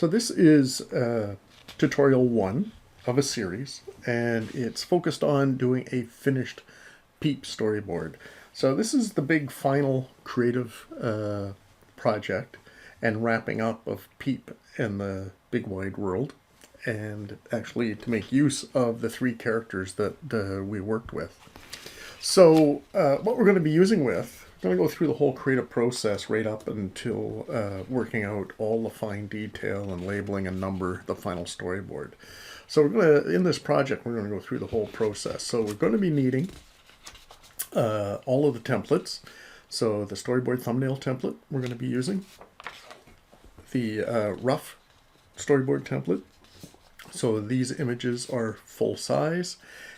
So this is tutorial 1 of a series, and it's focused on doing a finished Peep storyboard. So this is the big final creative project and wrapping up of Peep in the big wide world, and actually to make use of the 3 characters that we worked with. So what we're going to be using with, we're going to go through the whole creative process right up until working out all the fine detail and labeling and number the final storyboard. So we're going to, in this project, we're going to go through the whole process. So we're going to be needing all of the templates. So the storyboard thumbnail template we're going to be using, the rough storyboard template. So these images are full size,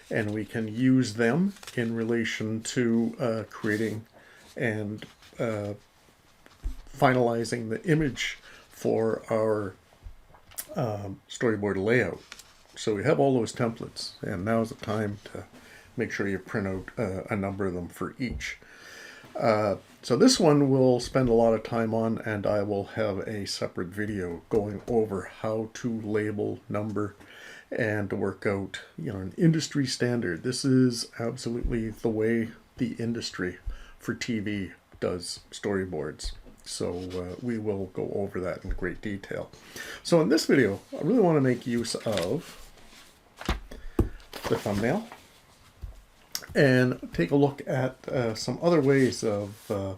and we can use them in relation to creating and finalizing the image for our storyboard layout. So we have all those templates, and now is the time to make sure you print out a number of them for each. So this one we'll spend a lot of time on, and I will have a separate video going over how to label, number, and to work out, an industry standard. This is absolutely the way the industry for TV does storyboards. So we will go over that in great detail. So in this video, I really want to make use of the thumbnail and take a look at some other ways of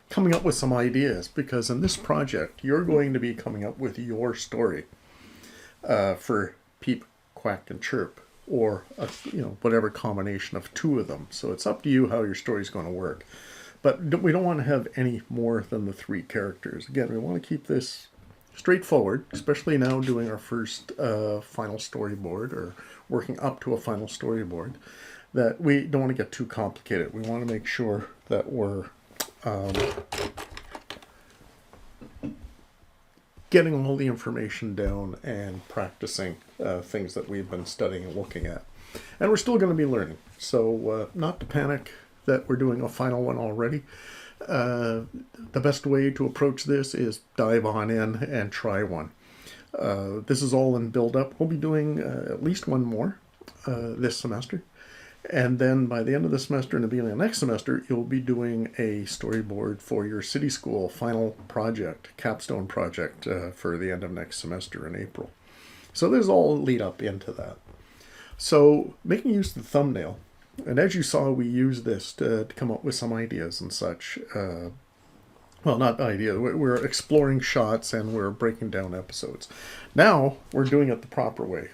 coming up with some ideas, because in this project, you're going to be coming up with your story for Peep, Quack, and Chirp, or whatever combination of 2 of them. So it's up to you how your story is going to work. But we don't want to have any more than the 3 characters. Again, we want to keep this straightforward, especially now doing our first final storyboard, or working up to a final storyboard, that we don't want to get too complicated. We want to make sure that we're getting all the information down and practicing things that we've been studying and looking at. And we're still going to be learning. So not to panic that we're doing a final one already. The best way to approach this is dive on in and try one. This is all in build-up. We'll be doing at least one more this semester. And then by the end of the semester and the beginning of next semester, you'll be doing a storyboard for your city school final project, capstone project, for the end of next semester in April. So this all lead up into that. So making use of the thumbnail, and as you saw, we use this to come up with some ideas and such. Well, not ideas, we're exploring shots and we're breaking down episodes. Now we're doing it the proper way.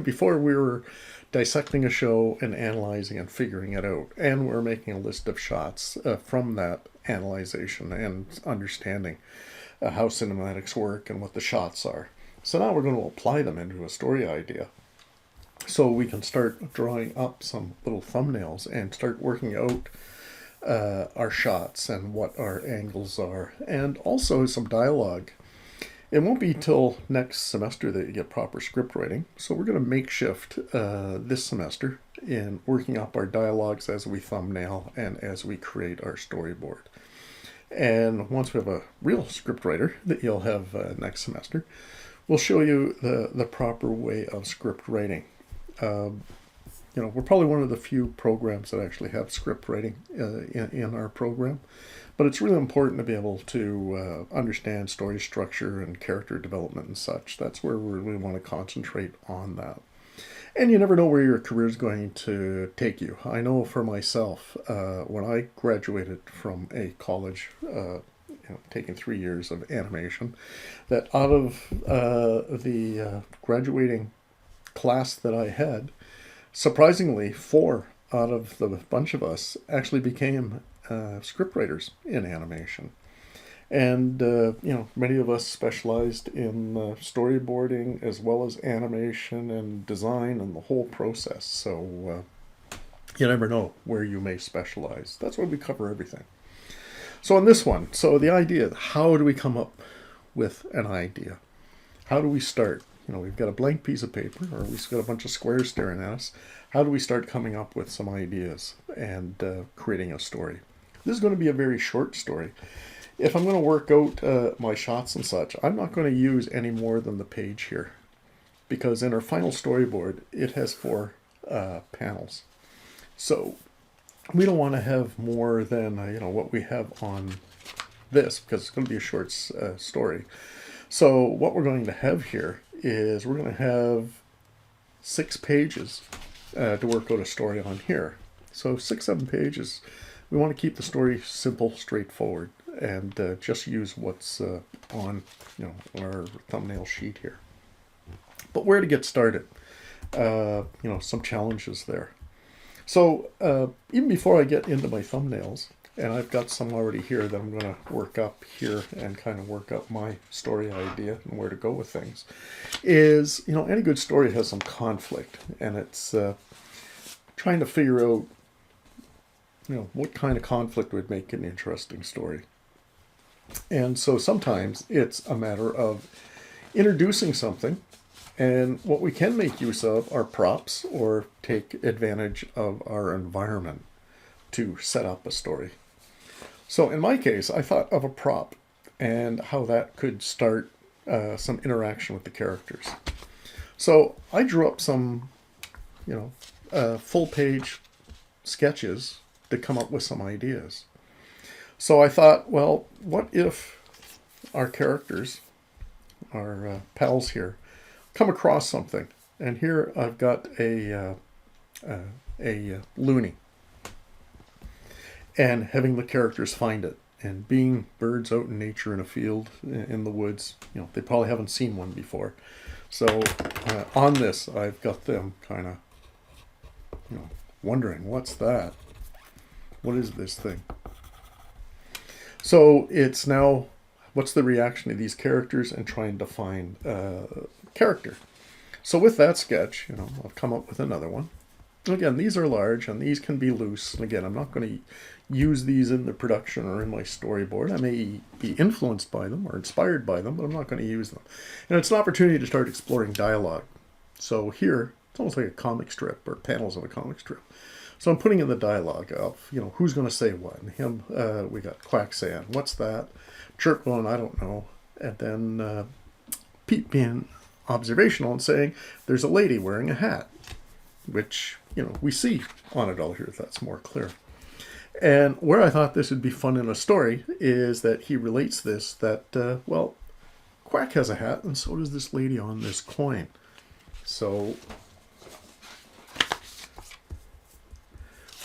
Before we were dissecting a show and analyzing and figuring it out, and we're making a list of shots from that analyzation and understanding how cinematics work and what the shots are. So now we're going to apply them into a story idea, so we can start drawing up some little thumbnails and start working out our shots and what our angles are, and also some dialogue. It won't be till next semester that you get proper script writing, so we're going to makeshift this semester in working up our dialogues as we thumbnail and as we create our storyboard. And once we have a real script writer that you'll have next semester, we'll show you the proper way of script writing. We're probably one of the few programs that actually have script writing in our program, but it's really important to be able to understand story structure and character development and such. That's where we really want to concentrate on that. And you never know where your career is going to take you. I know for myself, when I graduated from a college, taking 3 years of animation, that out of the graduating class that I had, surprisingly, 4 out of the bunch of us actually became scriptwriters in animation. And, many of us specialized in storyboarding as well as animation and design and the whole process. So you never know where you may specialize. That's why we cover everything. So on this one, so the idea, how do we come up with an idea? How do we start? We've got a blank piece of paper, or we've got a bunch of squares staring at us. How do we start coming up with some ideas and creating a story? This is going to be a very short story. if I'm going to work out my shots and such, I'm not going to use any more than the page here, because in our final storyboard, it has 4 panels. So we don't want to have more than what we have on this, because it's going to be a short story. So what we're going to have here is we're going to have 6 pages to work out a story on here. So 6-7 pages. We want to keep the story simple, straightforward, and just use what's on our thumbnail sheet here. But where to get started? Some challenges there. So even before I get into my thumbnails, and I've got some already here that I'm going to work up here and kind of work up my story idea and where to go with things, is, any good story has some conflict, and it's trying to figure out, what kind of conflict would make an interesting story. And so sometimes it's a matter of introducing something, and what we can make use of are props or take advantage of our environment to set up a story. So in my case, I thought of a prop and how that could start some interaction with the characters. So I drew up some, full-page sketches to come up with some ideas. So I thought, well, what if our characters, our pals here, come across something? And here I've got a loony, and having the characters find it. And being birds out in nature in a field, in the woods, they probably haven't seen one before. So on this, I've got them kind of, wondering, what's that? What is this thing? So it's now, what's the reaction of these characters, and trying to find character. So with that sketch, I've come up with another one. Again, these are large, and these can be loose. And again, I'm not going to use these in the production or in my storyboard. I may be influenced by them or inspired by them, but I'm not going to use them. And it's an opportunity to start exploring dialogue. So here, it's almost like a comic strip, or panels of a comic strip. So I'm putting in the dialogue of, who's going to say what. And him, we got Quack saying, what's that? Chirp going, I don't know. And then Peep being observational and saying, there's a lady wearing a hat, which, we see on it all here, if that's more clear. And where I thought this would be fun in a story is that he relates this, that, well, Quack has a hat, and so does this lady on this coin. So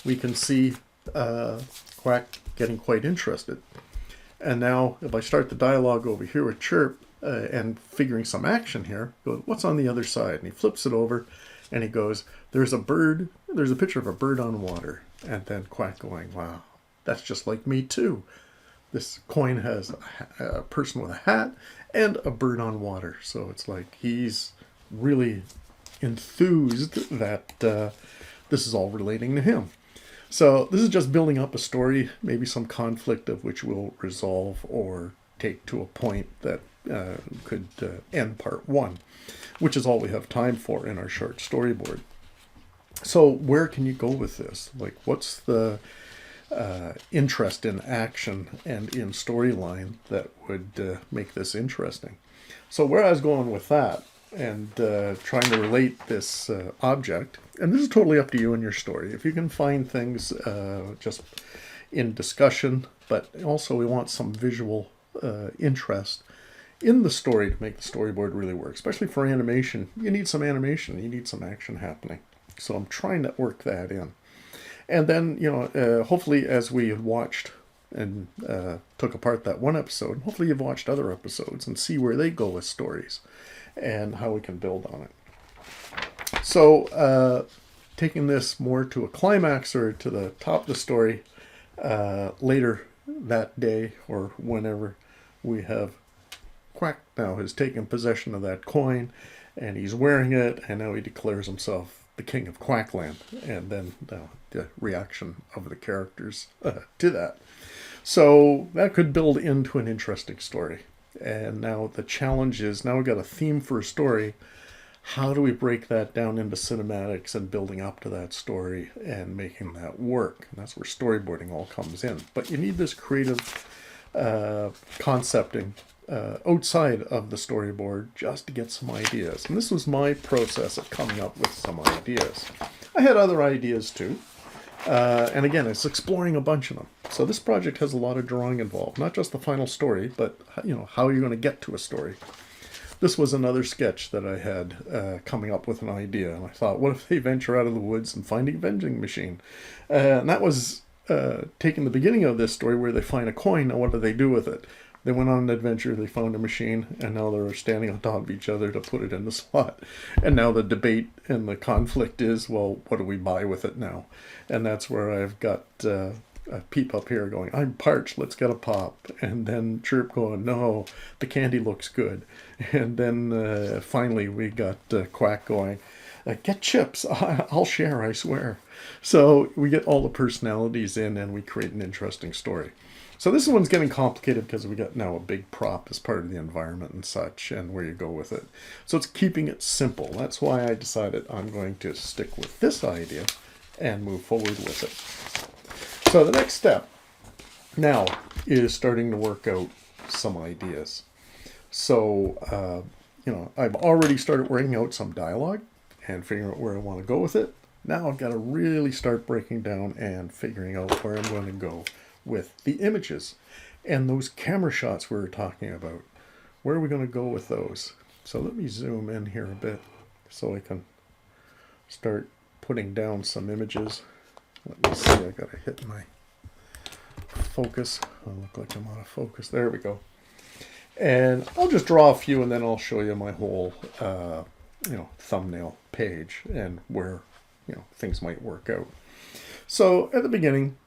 we can see Quack getting quite interested. And now, if I start the dialogue over here with Chirp and figuring some action here, go, what's on the other side? And he flips it over, and he goes, there's a bird, there's a picture of a bird on water. And then Quack going, wow, that's just like me too. This coin has a person with a hat and a bird on water. So it's like he's really enthused that this is all relating to him. So this is just building up a story, maybe some conflict of which we'll resolve or take to a point that could end part 1, which is all we have time for in our short storyboard. So where can you go with this? Like, what's the interest in action and in storyline that would make this interesting? So where I was going with that, and trying to relate this object, and this is totally up to you and your story. If you can find things just in discussion, but also we want some visual interest in the story to make the storyboard really work. Especially for animation, you need some animation, you need some action happening. So I'm trying to work that in. And then, hopefully as we have watched and took apart that one episode, hopefully you've watched other episodes and see where they go with stories and how we can build on it. So taking this more to a climax or to the top of the story later that day or whenever, we have Quack now has taken possession of that coin, and he's wearing it, and now he declares himself the king of Quackland, and then the reaction of the characters to that. So that could build into an interesting story. And now the challenge is, now we've got a theme for a story. How do we break that down into cinematics and building up to that story and making that work? And that's where storyboarding all comes in. But you need this creative concepting outside of the storyboard just to get some ideas. And this was my process of coming up with some ideas. I had other ideas too. And again, it's exploring a bunch of them. So this project has a lot of drawing involved, not just the final story, but how you're going to get to a story. This was another sketch that I had coming up with an idea. And I thought, what if they venture out of the woods and find a vending machine? And that was taking the beginning of this story where they find a coin. Now what do they do with it? They went on an adventure, they found a machine, and now they're standing on top of each other to put it in the slot. And now the debate and the conflict is, well, what do we buy with it now? And that's where I've got a Peep up here going, I'm parched, let's get a pop. And then Chirp going, no, the candy looks good. And then finally we got Quack going, get chips, I'll share, I swear. So we get all the personalities in and we create an interesting story. So this one's getting complicated because we got now a big prop as part of the environment and such, and where you go with it. So it's keeping it simple. That's why I decided I'm going to stick with this idea and move forward with it. So the next step now is starting to work out some ideas. So, I've already started working out some dialogue and figuring out where I want to go with it. Now I've got to really start breaking down and figuring out where I'm going to go with the images and those camera shots we were talking about. Where are we going to go with those? So let me zoom in here a bit so I can start putting down some images. Let me see, I got to hit my focus. I look like I'm out of focus. There we go. And I'll just draw a few and then I'll show you my whole thumbnail page and where things might work out. So at the beginning,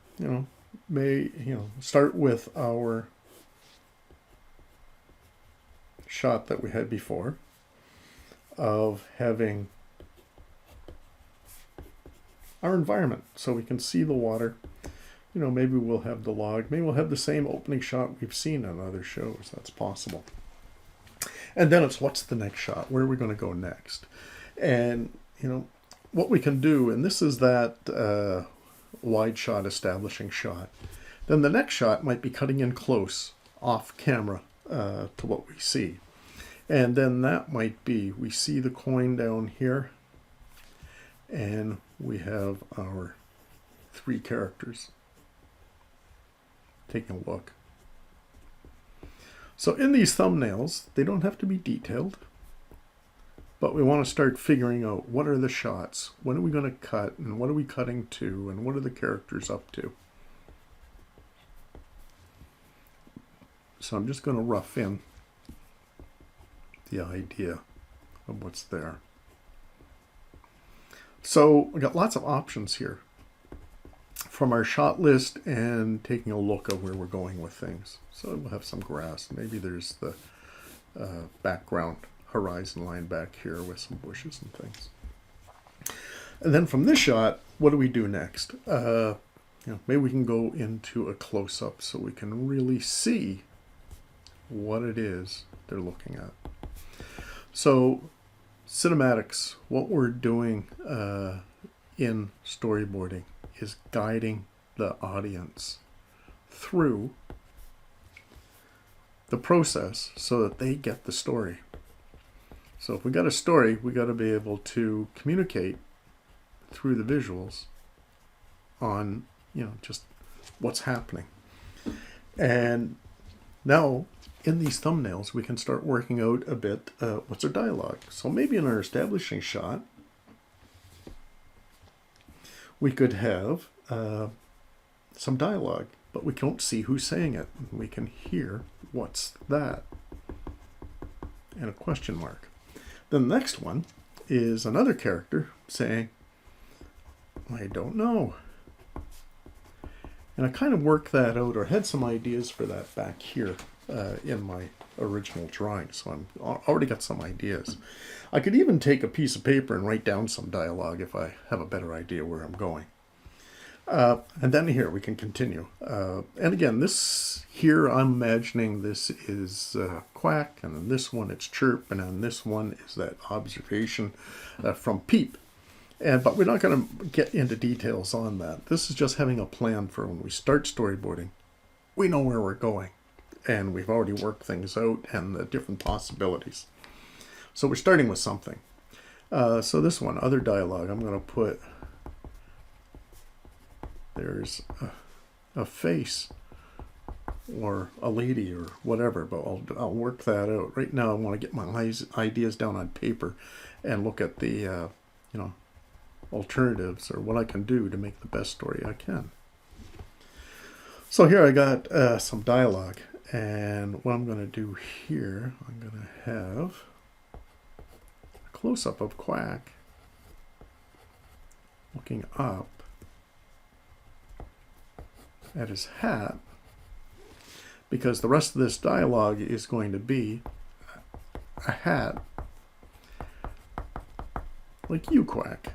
start with our shot that we had before of having our environment so we can see the water. Maybe we'll have the log, maybe we'll have the same opening shot we've seen on other shows. That's possible. And then it's, what's the next shot? Where are we going to go next? And what we can do, and this is that wide shot establishing shot. Then the next shot might be cutting in close off camera to what we see. And then that might be, we see the coin down here and we have our three characters. Taking a look. So in these thumbnails, they don't have to be detailed, but we want to start figuring out what are the shots, when are we going to cut, and what are we cutting to, and what are the characters up to. So I'm just going to rough in the idea of what's there. So we got lots of options here from our shot list and taking a look at where we're going with things. So we'll have some grass. Maybe there's the background horizon line back here with some bushes and things. And then from this shot, what do we do next? Maybe we can go into a close-up so we can really see what it is they're looking at. So cinematics, what we're doing in storyboarding is guiding the audience through the process so that they get the story. So if we got a story, we got to be able to communicate through the visuals on, just what's happening. And now in these thumbnails, we can start working out a bit what's our dialogue. So maybe in our establishing shot, we could have some dialogue, but we don't see who's saying it. We can hear what's that and a question mark. Then the next one is another character saying, I don't know. And I kind of worked that out, or had some ideas for that back here in my original drawing. So I'm already got some ideas. I could even take a piece of paper and write down some dialogue if I have a better idea where I'm going. And then here we can continue. And again, this here, I'm imagining this is Quack, and on this one it's Chirp, and on this one is that observation from Peep. But we're not going to get into details on that. This is just having a plan for when we start storyboarding. We know where we're going. and we've already worked things out and the different possibilities. So we're starting with something. So this one, other dialogue, I'm going to put, there's a face or a lady or whatever, but I'll work that out. Right now I want to get my ideas down on paper and look at the alternatives or what I can do to make the best story I can. So here I got some dialogue, and what I'm going to do here, I'm going to have a close-up of Quack looking up at his hat, because the rest of this dialogue is going to be a hat like you, Quack.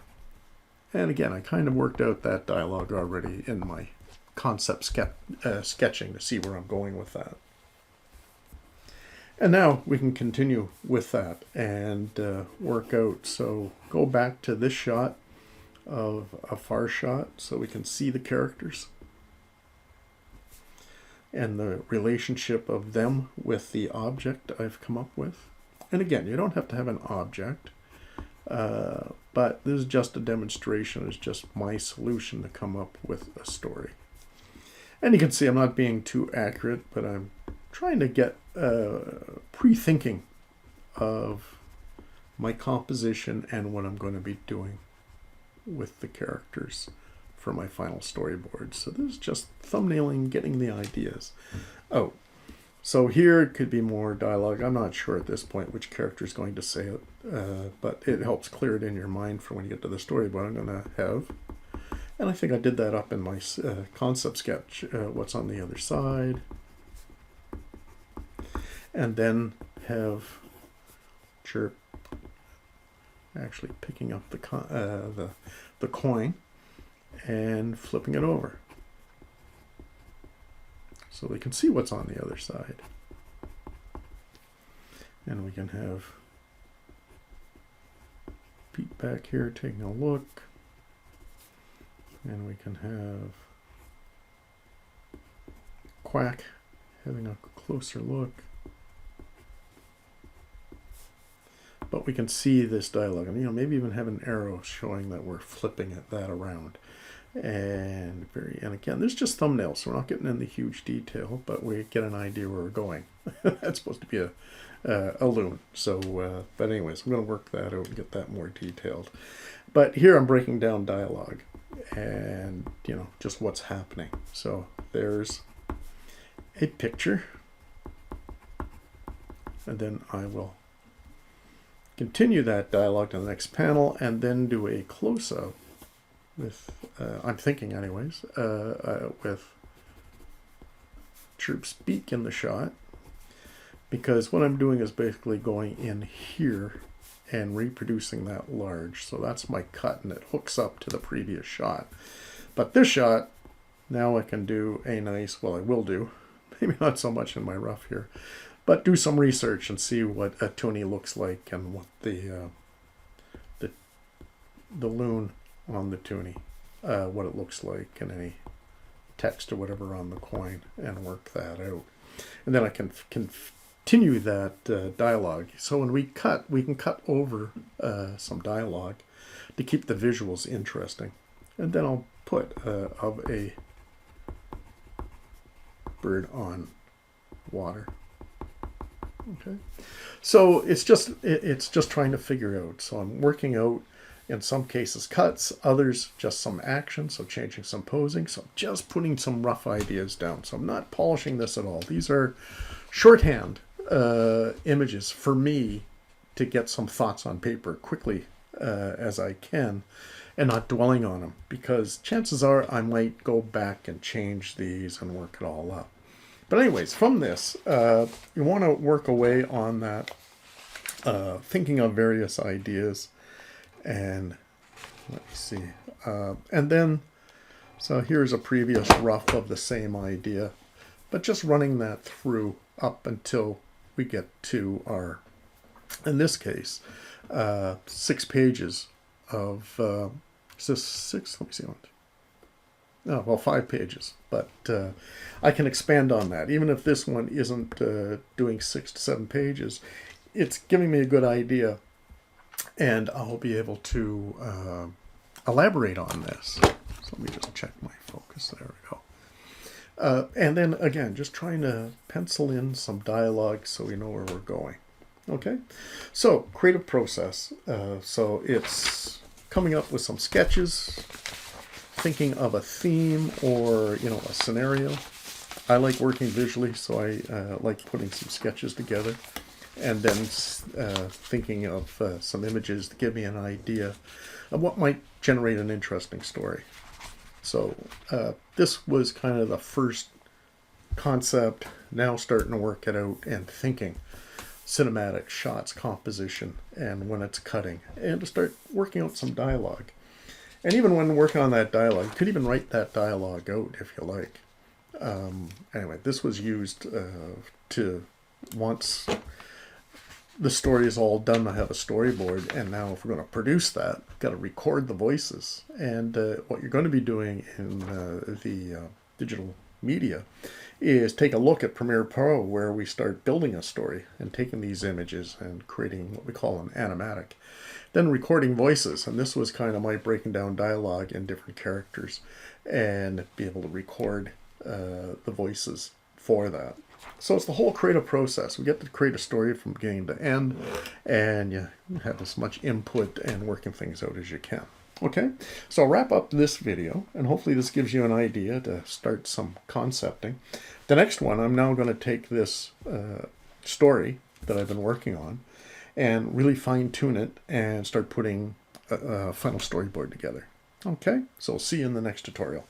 And again, I kind of worked out that dialogue already in my concept sketching to see where I'm going with that. And now we can continue with that and work out. So go back to this shot of a far shot so we can see the characters and the relationship of them with the object I've come up with. And again, you don't have to have an object, but this is just a demonstration. It's just my solution to come up with a story. And you can see I'm not being too accurate, but I'm trying to get pre-thinking of my composition and what I'm going to be doing with the characters for my final storyboard. So this is just thumbnailing, getting the ideas. Oh, so here it could be more dialogue. I'm not sure at this point which character is going to say it, but it helps clear it in your mind for when you get to the storyboard. I'm going to have, and I think I did that up in my concept sketch, what's on the other side. And then have Chirp actually picking up the coin and flipping it over so they can see what's on the other side. And we can have Peep back here taking a look, and we can have Quack having a closer look. But we can see this dialogue, and maybe even have an arrow showing that we're flipping that around. And again, there's just thumbnails, so we're not getting into huge detail, but we get an idea where we're going. That's supposed to be a loon. So, but anyways, I'm going to work that out and get that more detailed. But here I'm breaking down dialogue and just what's happening. So there's a picture, and then I will continue that dialogue to the next panel and then do a close-up with, I'm thinking anyways, with Chirp's beak in the shot, because what I'm doing is basically going in here and reproducing that large. So that's my cut, and it hooks up to the previous shot. But this shot, now I can do a nice, well, I will do, maybe not so much in my rough here, but do some research and see what a toonie looks like and what the loon on the toonie, what it looks like, and any text or whatever on the coin, and work that out. And then I can continue that dialogue. So when we can cut over some dialogue to keep the visuals interesting. And then I'll put of a bird on water. Okay, so it's just trying to figure out. So I'm working out, in some cases cuts, others just some action, so changing some posing. So I'm just putting some rough ideas down. So I'm not polishing this at all. These are shorthand images for me to get some thoughts on paper quickly as I can, and not dwelling on them, because chances are I might go back and change these and work it all up. But anyways, from this, you want to work away on that, thinking of various ideas, and let me see. And then, so here's a previous rough of the same idea, but just running that through up until we get to our, in this case, 6 pages of, is this 6? Let me see. Oh, well, 5 pages, but I can expand on that. Even if this one isn't doing 6 to 7 pages, it's giving me a good idea, and I'll be able to elaborate on this. So let me just check my focus. There we go. And then again, just trying to pencil in some dialogue so we know where we're going. Okay, so creative process. So it's coming up with some sketches, thinking of a theme or a scenario. I like working visually, so I like putting some sketches together, and then thinking of some images to give me an idea of what might generate an interesting story. So this was kind of the first concept, now starting to work it out and thinking cinematic shots, composition, and when it's cutting, and to start working out some dialogue. And even when working on that dialogue, you could even write that dialogue out if you like. Anyway, this was used to, once the story is all done, I have a storyboard, and now if we're going to produce that, I've got to record the voices. And what you're going to be doing in the digital media is take a look at Premiere Pro, where we start building a story and taking these images and creating what we call an animatic. Then recording voices, and this was kind of my breaking down dialogue in different characters and be able to record the voices for that. So it's the whole creative process. We get to create a story from beginning to end, and you have as much input and working things out as you can. Okay, so I'll wrap up this video, and hopefully this gives you an idea to start some concepting. The next one, I'm now going to take this story that I've been working on and really fine-tune it and start putting a final storyboard together. Okay, so see you in the next tutorial.